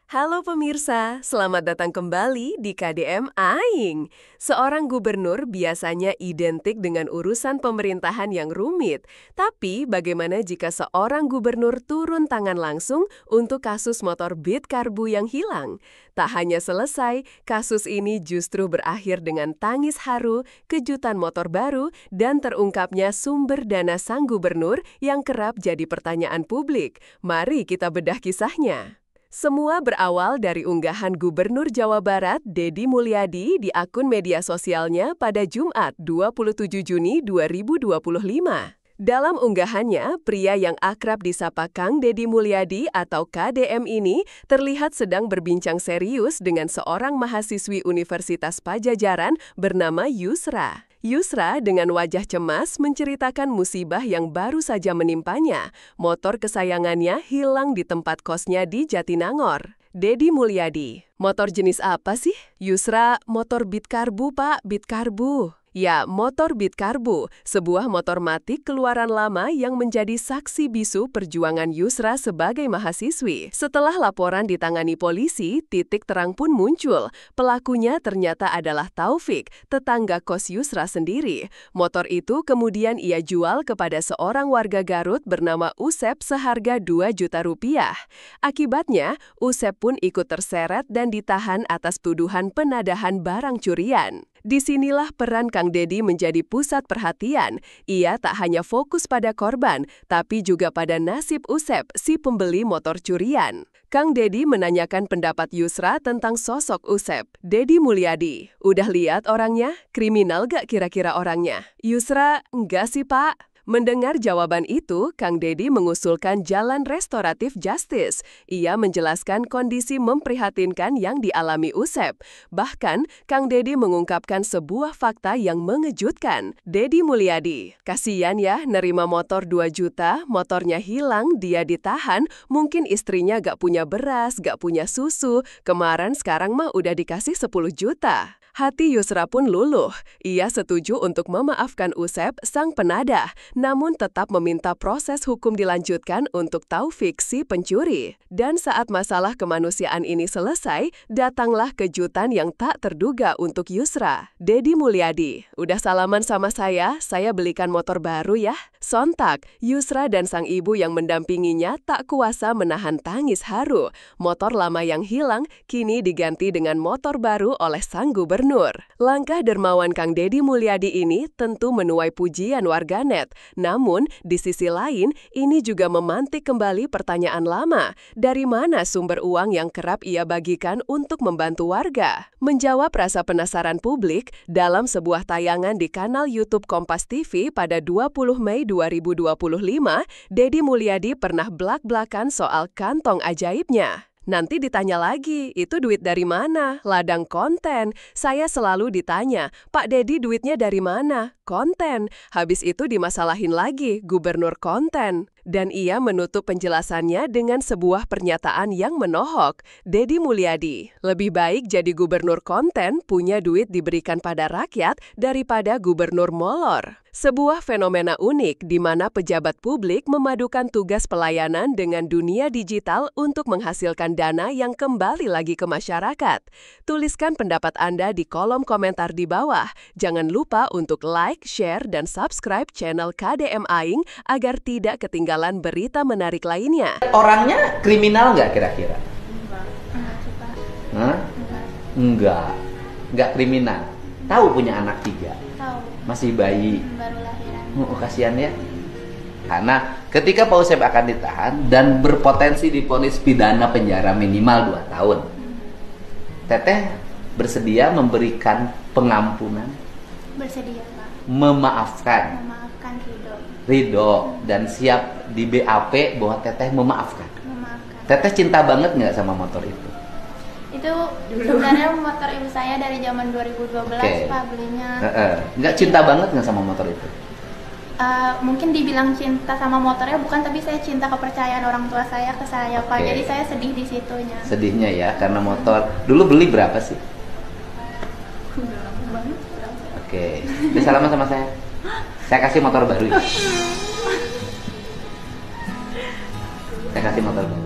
Halo pemirsa, selamat datang kembali di KDM Aing. Seorang gubernur biasanya identik dengan urusan pemerintahan yang rumit. Tapi bagaimana jika seorang gubernur turun tangan langsung untuk kasus motor Beat Karbu yang hilang? Tak hanya selesai, kasus ini justru berakhir dengan tangis haru, kejutan motor baru, dan terungkapnya sumber dana sang gubernur yang kerap jadi pertanyaan publik. Mari kita bedah kisahnya. Semua berawal dari unggahan Gubernur Jawa Barat, Deddy Mulyadi, di akun media sosialnya pada Jumat 27 Juni 2025. Dalam unggahannya, pria yang akrab disapa Kang Deddy Mulyadi atau KDM ini terlihat sedang berbincang serius dengan seorang mahasiswi Universitas Padjadjaran bernama Yusra. Yusra dengan wajah cemas menceritakan musibah yang baru saja menimpanya. Motor kesayangannya hilang di tempat kosnya di Jatinangor. Deddy Mulyadi, motor jenis apa sih? Yusra, motor Beat Karbu, Pak, Beat Karbu. Ya, motor Beat Karbu, sebuah motor matic keluaran lama yang menjadi saksi bisu perjuangan Yusra sebagai mahasiswi. Setelah laporan ditangani polisi, titik terang pun muncul. Pelakunya ternyata adalah Taufik, tetangga kos Yusra sendiri. Motor itu kemudian ia jual kepada seorang warga Garut bernama Usep seharga 2 juta rupiah. Akibatnya, Usep pun ikut terseret dan ditahan atas tuduhan penadahan barang curian. Disinilah peran Kang Deddy menjadi pusat perhatian. Ia tak hanya fokus pada korban, tapi juga pada nasib Usep, si pembeli motor curian. Kang Deddy menanyakan pendapat Yusra tentang sosok Usep. Deddy Mulyadi, udah lihat orangnya? Kriminal gak kira-kira orangnya? Yusra, enggak sih Pak. Mendengar jawaban itu, Kang Deddy mengusulkan jalan restoratif justice. Ia menjelaskan kondisi memprihatinkan yang dialami Usep. Bahkan, Kang Deddy mengungkapkan sebuah fakta yang mengejutkan. Deddy Mulyadi, kasihan ya nerima motor 2 juta, motornya hilang, dia ditahan, mungkin istrinya gak punya beras, gak punya susu, kemarin sekarang mah udah dikasih 10 juta. Hati Yusra pun luluh. Ia setuju untuk memaafkan Usep, sang penadah, namun tetap meminta proses hukum dilanjutkan untuk Taufik, si pencuri. Dan saat masalah kemanusiaan ini selesai, datanglah kejutan yang tak terduga untuk Yusra. Deddy Mulyadi, udah salaman sama saya belikan motor baru ya. Sontak, Yusra dan sang ibu yang mendampinginya tak kuasa menahan tangis haru. Motor lama yang hilang kini diganti dengan motor baru oleh sang gubernur. Langkah dermawan Kang Deddy Mulyadi ini tentu menuai pujian warganet. Namun, di sisi lain, ini juga memantik kembali pertanyaan lama. Dari mana sumber uang yang kerap ia bagikan untuk membantu warga? Menjawab rasa penasaran publik, dalam sebuah tayangan di kanal YouTube Kompas TV pada 20 Mei 2025, Deddy Mulyadi pernah blak-blakan soal kantong ajaibnya. Nanti ditanya lagi, itu duit dari mana? Ladang konten. Saya selalu ditanya, Pak Deddy duitnya dari mana? Konten. Habis itu dimasalahin lagi, gubernur konten. Dan ia menutup penjelasannya dengan sebuah pernyataan yang menohok. Deddy Mulyadi, lebih baik jadi gubernur konten, punya duit diberikan pada rakyat daripada gubernur molor. Sebuah fenomena unik di mana pejabat publik memadukan tugas pelayanan dengan dunia digital untuk menghasilkan dana yang kembali lagi ke masyarakat. Tuliskan pendapat Anda di kolom komentar di bawah. Jangan lupa untuk like, share, dan subscribe channel KDM Aing agar tidak ketinggalan berita menarik lainnya. Orangnya kriminal nggak kira-kira? Enggak. Enggak kriminal. Tahu punya anak 3? Tahu. Masih bayi. Baru lahiran. Oh, kasihan ya. Karena ketika Pak Usep akan ditahan dan berpotensi divonis pidana penjara minimal 2 tahun, Teteh bersedia memberikan pengampunan, Bersedia, Pak. memaafkan, Memaafkan ridho, dan siap di BAP bahwa Teteh memaafkan. Memaafkan. Teteh cinta banget nggak sama motor itu? Itu sebenarnya motor ibu saya dari zaman 2012, Oke. Pak, belinya. Nggak cinta banget nggak sama motor itu? Mungkin dibilang cinta sama motornya bukan, tapi saya cinta kepercayaan orang tua saya ke saya, Pak. Oke. Jadi saya sedih di situnya. Sedihnya ya, karena motor. Dulu beli berapa sih? Udah lama banget. Oke, bisa salaman sama saya. Saya kasih motor baru ya. Saya kasih motor baru.